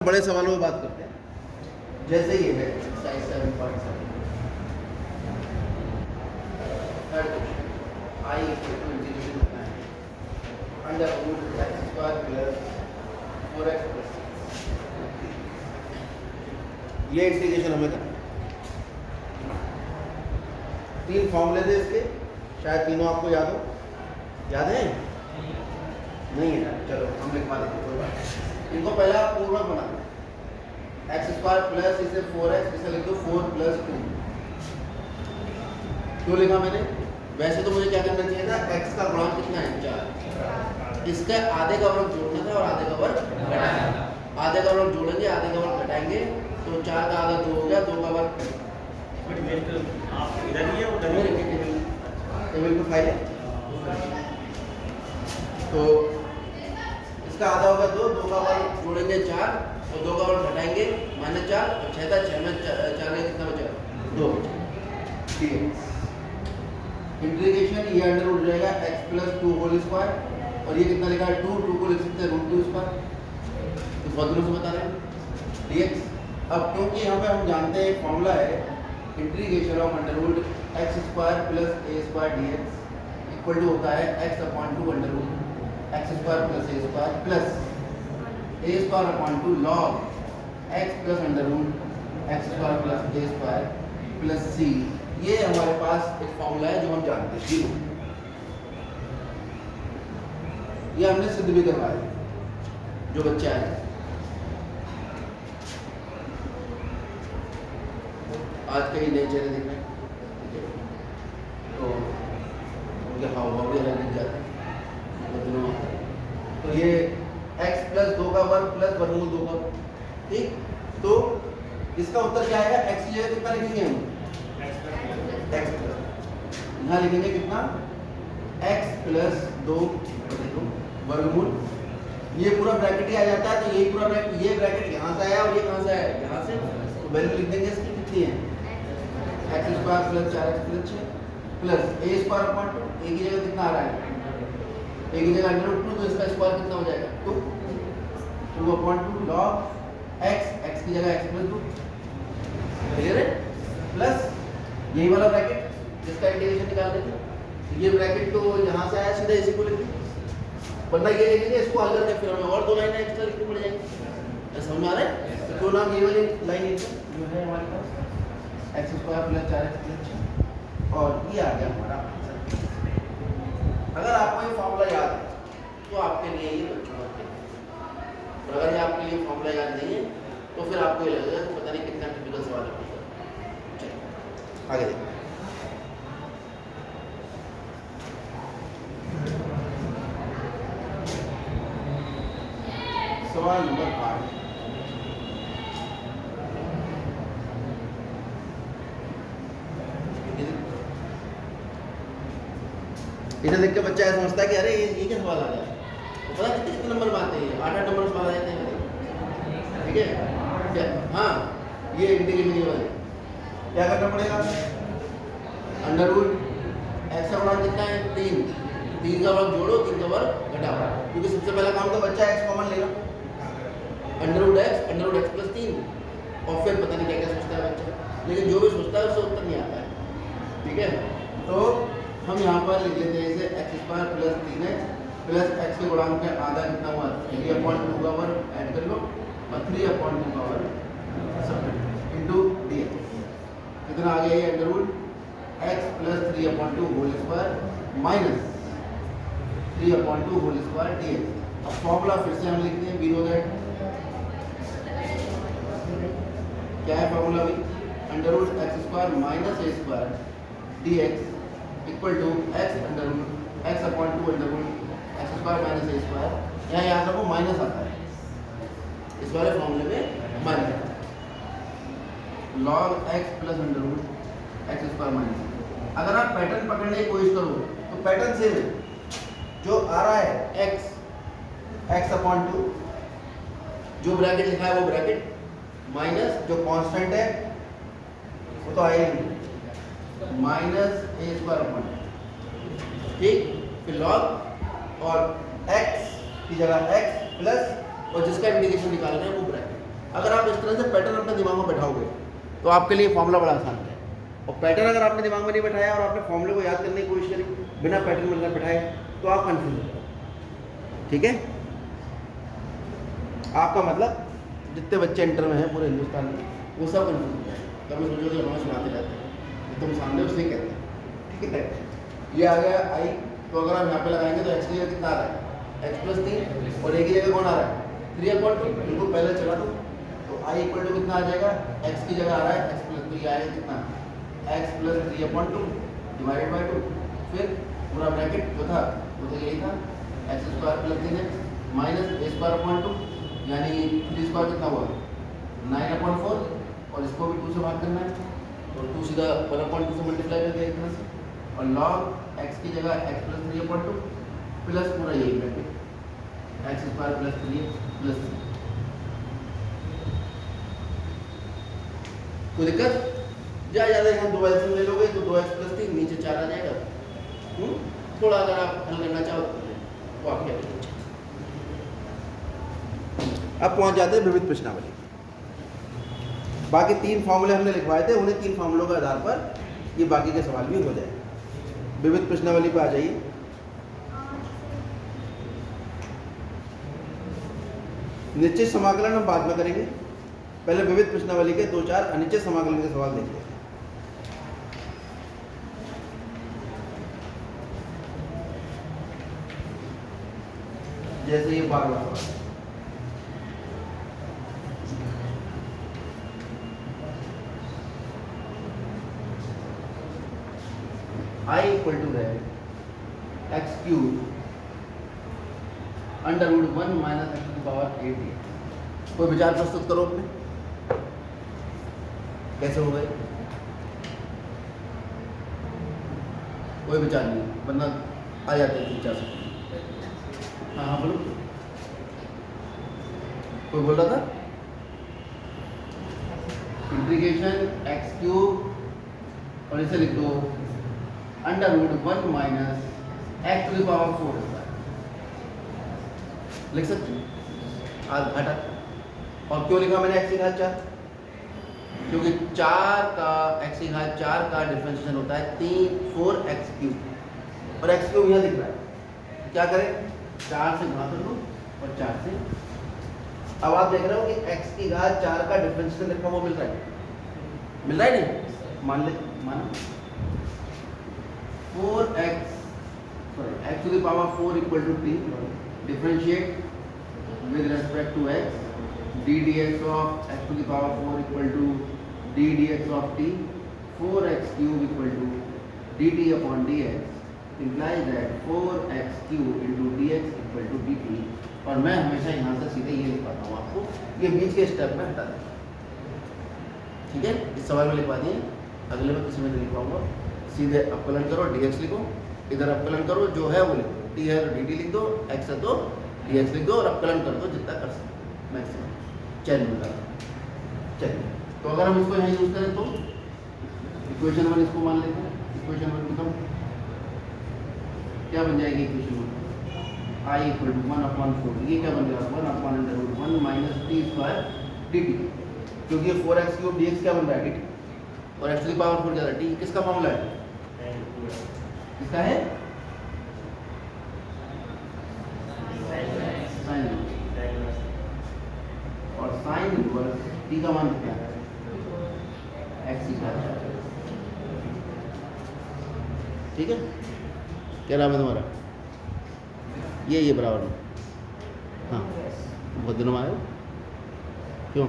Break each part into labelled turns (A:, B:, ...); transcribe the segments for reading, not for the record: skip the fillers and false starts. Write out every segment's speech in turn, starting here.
A: बड़े सवालों में बात करते हैं। जैसे ये है exercise 7.7 third question I equal to integration करना है under root x square plus 4x plus 6। ये इंटीग्रेशन हमें करना है। तीन फॉर्मूले थे इसके, शायद तीनों आपको याद हो। याद है? नहीं है? चलो हम लिखवा देंगे, कोई बात नहीं। इनको पहला पूर्वक बनाना है। एक्स स्क्वायर प्लस इसे 4x, इसे लिख दो 4 प्लस 2। क्यों लिखा मैंने? वैसे तो मुझे क्या करना चाहिए था, x का गुणांक कितना है 4। इसका आधे का वर्ग जोड़ना था और आधे का वर्ग घटाना था। आधे का वर्ग जोड़ेंगे, आधे का वर्ग घटाएंगे, तो 4 का आधा 2 हो गया, 2 का वर्ग आप इधर ही है उधर ही टेबल पे फाइल है। तो इसका आधा होगा 2, 2 का वर्ग जोड़ेंगे 4 और 2 का वर्ग घटाएंगे -4 और 6 था 6 में 4 का कितना बचा 2। ठीक है, इंटीग्रेशन ये अंडर रूट जाएगा x प्लस 2 होल स्क्वायर और ये कितना लिखा है 2, 2 को लिख सकते हैं रूट 2 स्क्वायर। तो बहुत दिनों से बता रहे हैं dx। अब क्योंकि यहाँ पे हम जानते हैं फॉर्मूला है integration of under root x square plus a square dx equal to होता है x upon 2 under root x square plus a square plus a square upon 2 log x plus under root x square plus a square plus c. ये हमारे पास एक formula है जो हम जानते हैं, जीरो। ये हमने सिद्ध भी करवाया जो बच्चे आए आज कई नए चेहरे दिख रहे हैं, तो उनके हाव भाव भी अलग दिख जाते हैं। तो ये x प्लस 2 का वर्ग प्लस वर्गमूल 2 का, ठीक। तो इसका उत्तर क्या आएगा? x की जगह कितना लिखेंगे हम? x प्लस, यहाँ लिखेंगे कितना? x प्लस 2 वर्गमूल। ये पूरा ब्रैकेट ही आ जाता है, तो यही पूरा ब्रैकेट, ये ब्रैकेट यहाँ से आया और ये कहाँ से आया? यहाँ से। तो वैल्यू लिख देंगे इसकी कितनी है? x square plus 4x plus 6 plus a square upon 2। a की जगह कितना आ रहा है? एक ही जगह अंडर रूट 2, तो इसका स्क्वायर कितना हो जाएगा 2, 2 अपॉन 2 लॉग x की जगह x प्लस 2। क्लियर है? प्लस यही वाला ब्रैकेट जिसका इंटीग्रेशन निकाल देंगे। ये ब्रैकेट तो यहाँ से आया, सीधा इसी को लिख देंगे, वरना ये लिखेंगे इसको हल करके फिर हमें और 2 लाइनें एक्स्ट्रा लिखनी पड़ जाएंगी। समझ में आ रहा है? तो नाम ये वाली लाइन जो है हमारे पास x square plus 4x plus 6 और ये आ गया हमारा। अगर आपको ये फॉर्मूला याद है तो आपके लिए ये बच्चों का, और अगर ये आपके लिए फॉर्मूला याद नहीं है तो फिर आपको ये लगेगा कि पता नहीं कितना टिपिकल सवाल है। चलिए आगे देखते हैं। सवाल नंबर 8। इधर देख के बच्चा ऐसा समझता है कि अरे ये क्या सवाल आ गया। तो पता कितने कितने नंबर में आते हैं? 8-8 नंबर सवाल आ जाते हैं। ठीक है क्या? हाँ, ये इंटीग्रेशन वाले क्या करना पड़ेगा? अंडर रूट एक्स का गुणांक कितना है 3, 3 का वर्ग जोड़ो 3 का वर्ग घटाओ, क्योंकि सबसे पहला काम तो बच्चा एक्स कॉमन लेगा। अंडर रूट एक्स प्लस 3 और फिर पता नहीं क्या क्या सोचता है बच्चा, लेकिन जो भी सोचता है उससे उत्तर नहीं आता है। ठीक है, तो हम यहाँ पर लिख लेते हैं इसे x square plus 3x plus x के गुणांक का आधा कितना हुआ 3/2 का वर्ग ऐड कर लो और 3/2 का वर्ग सब इंटू dx। कितना आ गया ये? Under root x plus 3/2 whole square minus 3/2 whole square dx। अब फॉर्मूला फिर से हम लिखते हैं, वी नो दैट क्या है फॉर्मूला भी? Under root x square minus a square dx equal to x under root x upon 2 under root x square minus a square. यहाँ याद रखो माइनस आता है, इस वाले फॉर्मूले में minus log x plus under root x square minus. अगर आप पैटर्न पकड़ने की कोशिश करो तो पैटर्न सेम है, जो आ रहा है एक्स अपॉन 2, जो ब्रैकेट लिखा है वो ब्रैकेट माइनस जो कांस्टेंट है वो तो आएगा नहीं, माइनस ए स्क्वायर अपॉन, ठीक। फिर लॉग और x की जगह x प्लस और जिसका इंटीग्रेशन निकालना है वो ब्रैकेट। अगर आप इस तरह से पैटर्न अपने दिमाग में बैठाओगे तो आपके लिए फॉर्मूला बड़ा आसान है। और पैटर्न अगर आपने दिमाग में नहीं बैठाया और आपने फॉर्मूले को याद करने की कोशिश करी बिना पैटर्न मिलकर बैठाए तो आप कंफ्यूज हो जाओगे। ठीक है, आपका मतलब जितने बच्चे इंटर में हैं पूरे हिंदुस्तान में वो सब कंफ्यूज हो जाए। कभी सोचोगे हमें सुनाते रहते हैं, तुम सामने उससे कहते हैं। ठीक है, ये आ गया आई, तो अगर हम यहाँ पे लगाएंगे तो एक्स की जगह कितना आ रहा है x + 3 और a की जगह कौन आ रहा है 3/2। इनको पहले चला दो तो i = कितना आ जाएगा, x की जगह आ रहा है x + 3 आएगा कितना x + 3/2 डिवाइडेड बाय 2। फिर पूरा ब्रैकेट जो था वो तो यही था x² + 3x -a²/2 यानी 3² कितना हुआ 9/4 और इसको भी 2 से भाग करना है और 2 सीधा 1/2 से मल्टीप्लाई कर दिया एक तरह से और log x की जगह x + 3/2 प्लस पूरा यही ब्रैकेट x² + 3x + 3। कोई दिक्कत? ज़्यादा यहाँ 2 एल्सियम ले लोगे तो 2x + 3 नीचे 4 आ जाएगा। थोड़ा अगर आप हल करना चाहो तो आप क्या करेंगे। अब पहुंच जाते हैं विविध प्रश्नावली। बाकी 3 फॉर्मूले हमने लिखवाए थे, उन्हें 3 फॉर्मूलों के आधार पर ये बाकी के सवाल भी हो जाए। विविध प्रश्नावली पर आ जाइए। निश्चित समाकलन हम बाद में करेंगे, पहले विविध प्रश्नावली के 2-4 अनिश्चित समाकलन के सवाल देखिए। जैसे ये 12वां सवाल I = है x³ √1 - x⁸ कोई विचार प्रस्तुत करो अपने, कैसे हो गए? कोई विचार नहीं वरना आ जाते हैं विचार से। हाँ हाँ बोलो, कोई बोल रहा था? इंटीग्रेशन x³ और इसे लिख दो √1 - x⁴ लिख सकते हैं आज घटा। और क्यों लिखा मैंने x⁴? क्योंकि 4 का x⁴ का डिफरेंशिएशन होता है 4x³ और x³ यहाँ दिख रहा है। क्या करें, 4 से गुणा कर लो और 4 से। अब आप देख रहे हो कि x⁴ का डिफरेंशिएशन लिखा वो मिल रहा है नहीं? मान ले, मानो 4x⁴ = t differentiate with respect to x ddx of x⁴ = ddx of t 4x³ = dt/dx implies that 4x³ × dx = dt। और मैं हमेशा यहाँ से सीधे ये लिखवाता हूँ आपको, ये बीच के स्टेप में हटा दें। ठीक है, इस सवाल में लिखवा दिए, अगले में किसी में नहीं लिखवाऊंगा। सीधे अपकलन करो, dx लिखो, इधर अपकलन करो जो है वो लिखो, t है तो dt लिख दो, x है तो dx लिख दो और अपकलन कर दो जितना कर सकते मैक्सिमम। चलिए चलिए, तो अगर हम इसको यहाँ यूज करें तो इक्वेशन 1 इसको मान लेते हैं। इक्वेशन 1 बताओ क्या बन जाएगी। इक्वेशन 1 I = 1/4, ये क्या बन जाएगा 1/√1 - t² dt, क्योंकि 4x³ dx क्या बन रहा है dt और x⁴ ज़्यादा t किसका फॉर्मूला है? किसका है? साइन और साइन इनवर्स t का मान क्या है? x⁴। ठीक है, क्या नाम है तुम्हारा? ये बराबर में। हाँ, बहुत दिनों में आए हो, क्यों?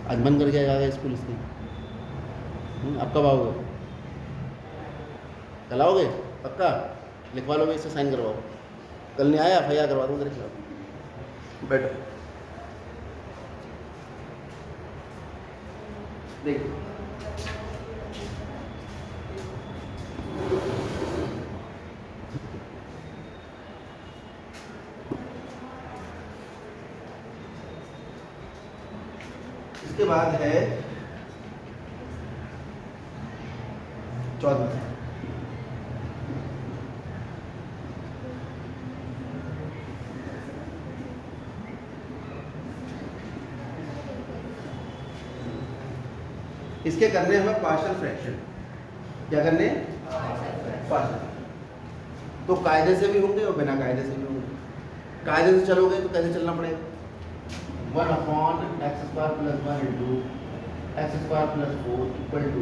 A: आज मन कर गया जाएगा स्कूल इसके। अब कब आओगे? कल आओगे पक्का? लिखवा लोगे, इससे साइन करवाओ। कल नहीं आया FIR करवा दूँगा तेरे खिलाफ। बैठो, देखो इसके बाद है 14वां। इसके करने हमें पार्शियल फ्रैक्शन। क्या करने? पार्शियल। तो कायदे से भी होंगे और बिना कायदे से भी होंगे। कायदे से चलोगे तो कैसे चलना पड़ेगा? 1/x² + 1 into x² + 4 equal to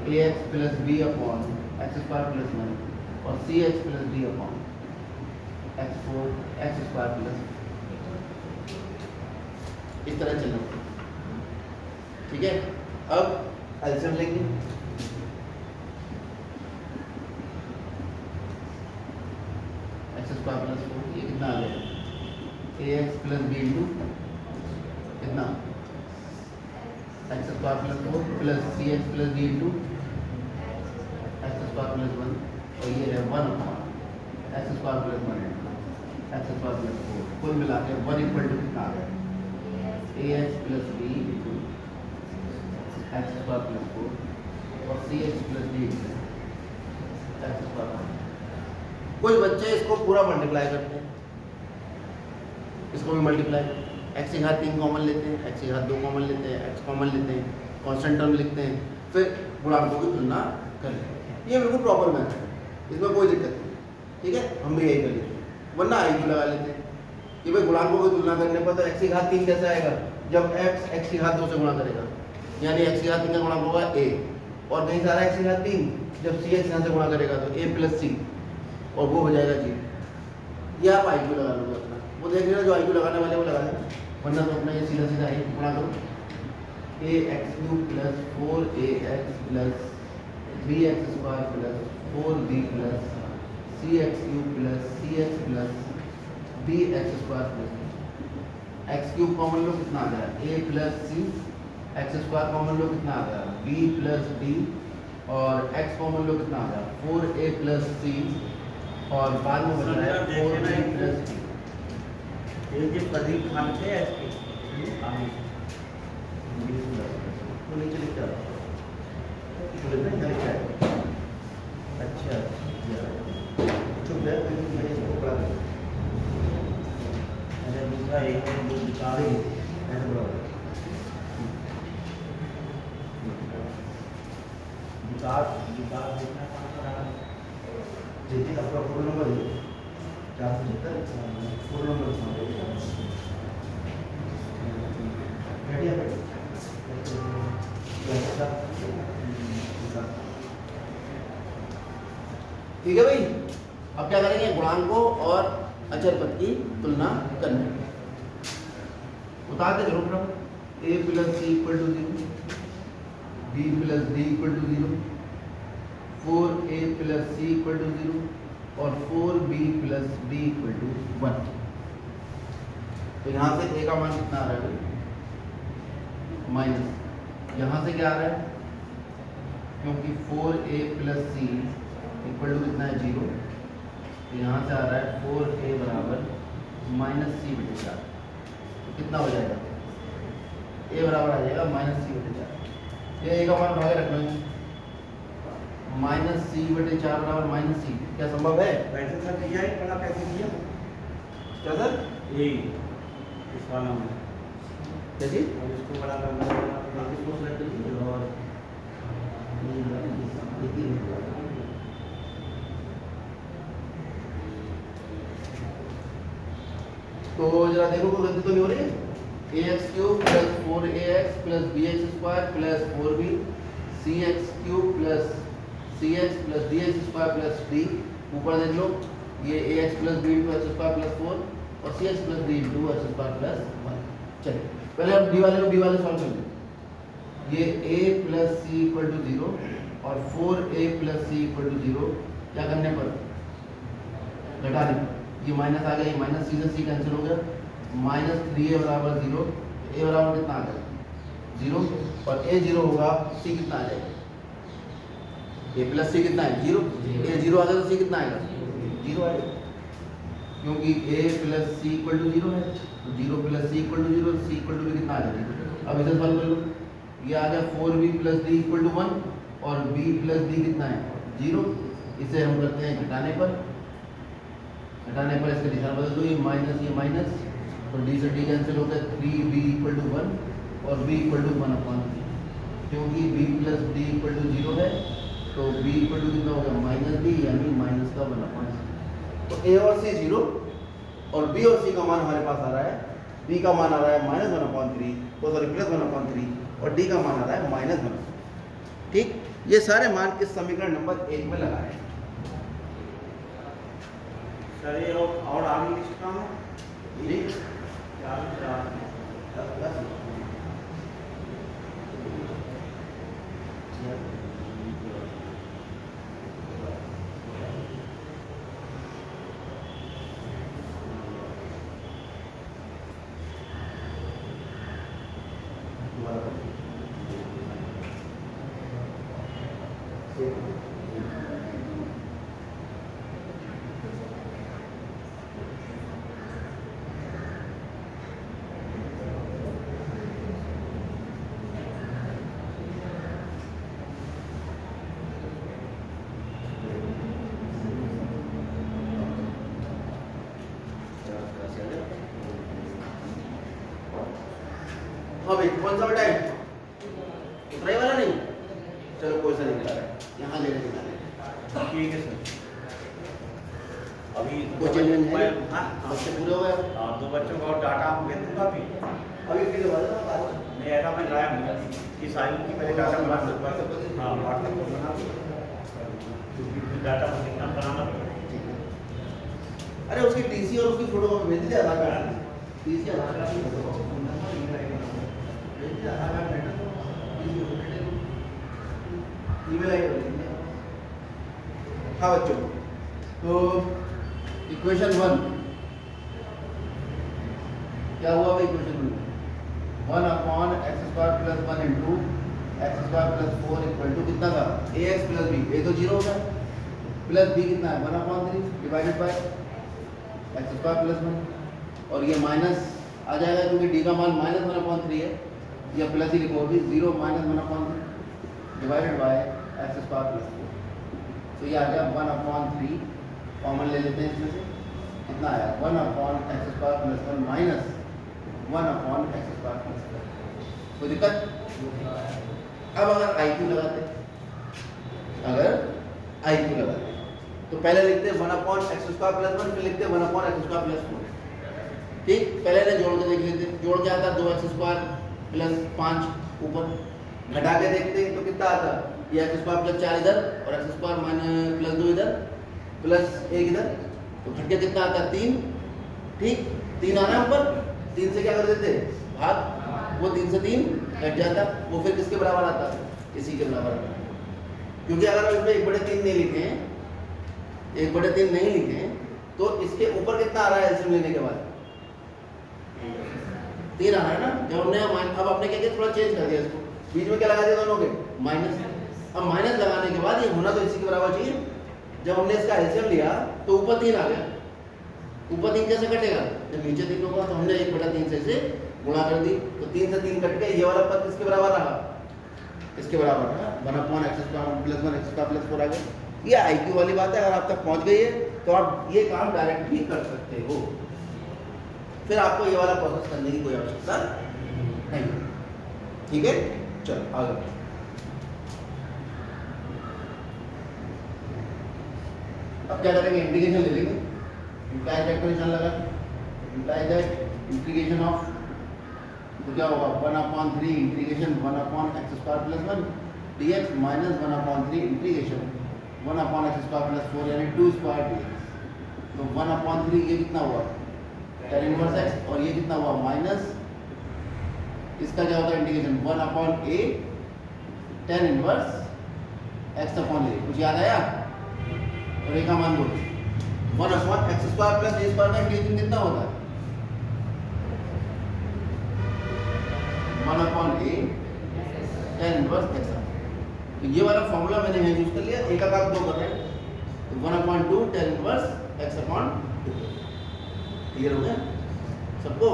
A: ax + b/x² + 1 और cx + d/x4 x² + इस तरह चलना पड़ेगा। ठीक है, अब एलसीएम लेंगे। x² + 4 ये कितना आ गया? ax + b इंटू कितना? x² + 4 plus cx + d into x² + 1 और ये है 1/x² + 1 x² + 4 कुल मिला के 1 इक्वल टू कितना आ गया? ax + b इंटू x² + 4 और cx + d इंटू x²। कुछ बच्चे इसको पूरा मल्टीप्लाई करते हैं, इसको भी मल्टीप्लाई x की घात 3 कॉमन लेते हैं, x की घात 2 कॉमन लेते हैं, x कॉमन लेते हैं, कांस्टेंट टर्म लिखते हैं, फिर गुणांकों की तुलना करते हैं। ये बिल्कुल प्रॉपर मेथड है, इसमें कोई दिक्कत नहीं। ठीक है, हम भी यही कर लेते हैं, वरना आई क्यू लगा लेते हैं कि भाई गुणांकों की तुलना करने पर तो x की घात 3 कैसे आएगा? जब x की घात 2 से गुणा करेगा, यानी x की घात 3 का गुणांक होगा a, और कहीं सारा x की घात 3 जब cx यहाँ से गुणा करेगा तो a + c और वो हो जाएगा g। ये आप आई क्यू लगा लोगे अपना, वो देख लेना जो आई क्यू लगाने वाले वो लगा लेना, वरना तो अपना ये सीधा सीधा एक गुणा करो ax³ + 4ax + bx² + 4b + cx³ + cx + bx² + x³ common लो कितना आ गया? a + c, x² कॉमन लो कितना आ गया? b + d और x कॉमन लो कितना आ गया? 4a + c और बाद में बच रहा है 4b + d।
B: ये प्रदीप खान थे इसके
A: तो नीचे लिख क्या? अच्छा चुप है, मैं इसको पढ़ा दूँ।
B: अरे दूसरा एक है वो दिखा रही
A: ऐसे पढ़ा
B: विकास विकास देखना कौन सा रहा
A: जी आपका फोन नंबर है 475 फोन नंबर ठीक है भाई। अब क्या करेंगे? गुणांकों और अचर पद की तुलना करनी। उतारते जरूर रहो। a + c = 0, b + d = 0, 4a + c = 0 और 4b + d = 1। तो यहाँ से a का मान कितना आ रहा है? माइनस यहाँ से क्या आ रहा है? क्योंकि 4a + c = कितना है? 0। तो यहाँ से आ रहा है 4a बराबर -c/4। तो कितना हो जाएगा? a बराबर आ जाएगा -c/4। ये a का मान भागे रखना है, -c/4 बराबर -c। क्या संभव है?
B: वैसे सर दिया है बड़ा कैसे दिया
A: क्या सर?
B: यही इस वाला में
A: क्या चीज?
B: और इसको बड़ा करना है इसको सेलेक्ट कीजिए और
A: तो जरा देखो कोई गलती तो नहीं हो रही है? ax³ + 4ax + bx² + 4b cx³ + cx + dx² + d। ऊपर देख लो, ये ax + b × x² + 4 और cx + d × x² + 1। चलिए पहले हम d वाले सॉल्व कर लें। ये a + c = 0 और 4a + c = 0। क्या करने पर? घटाने पर। ये माइनस आ गया, ये माइनस c से c कैंसिल हो गया, -3a बराबर 0। a बराबर कितना आ गया? 0 और a 0 होगा, c कितना आ जाएगा? a + c कितना है? 0। a 0 आ गया तो c कितना आएगा? 0 आएगा, क्योंकि a + c = 0 है। तो 0 + c = 0, c = भी कितना आ जाएगा? अब इसे सॉल्व कर लो। ये आ गया 4b + d = 1 और b + d कितना है? 0। इसे हम करते हैं घटाने पर। घटाने पर इसका दिशा बदल दो, ये माइनस तो d से d कैंसिल हो गया, 3b = 1 और b = 1/3। क्योंकि b plus d equal to 0 है, तो b इक्वल टू कितना होगा माइनस डी, यानी माइनस का 1/c। तो a और c 0 और b और c का मान हमारे पास आ रहा है, b का मान आ रहा है -1/3, सॉरी +1/3, और d का मान आ रहा है -1। ठीक, ये सारे मान इस समीकरण नंबर 1 में लगाए हैं।
B: सर ये और आगे लिस्ट का है
A: जी हाँ भाई, कौन सा बेटा है? उतरा ही वाला नहीं, चलो कोई सा नहीं निकाला है, यहाँ ले लेके निकाले।
B: ठीक है सर। अभी
A: कोई चेंज नहीं है?
B: हाँ
A: बच्चे पूरे हुए हैं?
B: दो बच्चों का और डाटा हम भेज दूंगा अभी
A: अभी फिर वाला ना
B: नहीं ऐसा मैं लाया हूँ कि सारी की पहले डाटा बना सकता हाँ व्हाट्सएप पर बना डाटा कितना बनाना पड़ेगा।
A: अरे उसकी टीसी और उसकी फोटो भेज दीजिए, आधार कार्ड टीसी आधार कार्ड की फोटो भेज दीजिए, आधार कार्ड ईमेल आई भेजिए। हाँ बच्चों, तो इक्वेशन 1 क्या हुआ भाई? Equation 1/x² + 1 into x² + 4 equal to कितना था? ax + b, a तो 0 होगा, प्लस b कितना है 1/3 डिवाइडेड बाय x² + 1, और ये माइनस आ जाएगा क्योंकि d का मान -1/3 है, या प्लस ही लिखो भी 0 - 1/3 डिवाइडेड बाय x² + 4। तो ये आ गया 1/3, कॉमन ले लेते हैं इसमें से, कितना आया 1/x² + 1 माइनस 1/x² + 1। कोई दिक्कत? अब अगर IQ लगाते, तो पहले लिखते 1/x² + 1, फिर लिखते 1/x² + 4। ठीक, पहले ने जोड़ के देख लेते, जोड़ क्या आता 2x² + 5 ऊपर, घटा के देखते तो कितना आता, ये x² + 4 इधर और x² + 2 इधर प्लस 1 इधर, तो घट के कितना आता 3। ठीक, 3 आना ऊपर, 3 से क्या कर देते भाग, वो 3 से 3 घट जाता, वो फिर किसके बराबर आता, इसी के बराबर आता। क्योंकि अगर हम इसमें 1/3 नहीं लिखे हैं, 1/3 नहीं लिखे हैं, तो इसके ऊपर कितना आ रहा है एलसीएम लेने के बाद 3 आ रहा है ना। जब हमने अब आपने क्या किया, थोड़ा चेंज कर दिया इसको, बीच में क्या लगा दिया दोनों के माइनस। अब माइनस लगाने के बाद ये होना तो इसी के बराबर चाहिए। जब हमने इसका एलसीएम लिया तो ऊपर 3 आ गया, ऊपर 3 कैसे कटेगा, जब नीचे 3 होगा तो हमने 1/3 से इसे गुणा कर दी, तो 3 से 3 कट गए, ये वाला पद किसके बराबर रहा, इसके बराबर रहा 1/x² + 1 x² + 4 आ गया। ये IQ वाली बात है, अगर आप तक पहुंच गई है तो आप ये काम डायरेक्ट भी कर सकते हो, फिर आपको ये वाला प्रोसेस करने की कोई आवश्यकता नहीं। ठीक है, चलो आगे। अब क्या करेंगे, इंटीग्रेशन ले लेंगे, इम्प्लाई दैट का निशान लगा, इम्प्लाई दैट इंटीग्रेशन ऑफ, तो क्या होगा 1/3 integration 1/x² + 1 dx minus 1/3 integration 1/x² + 4 यानी 2² dx। तो 1/3 ये कितना हुआ tan इनवर्स x, और ये कितना हुआ माइनस, इसका क्या होता है integration 1/a tan inverse x/a। कुछ याद आया? और एक का मान दो 1/x² + a² का इंटीग्रेशन कितना होता है 1/a tan इनवर्स x। तो ये वाला फॉर्मूला मैंने यहाँ यूज कर लिया, एक का काम 2 कर रहे हैं, तो 1/2 tan इनवर्स x/2। क्लियर हो गया सबको?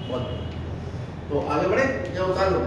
A: बहुत। तो आगे बढ़े, जब उतार लो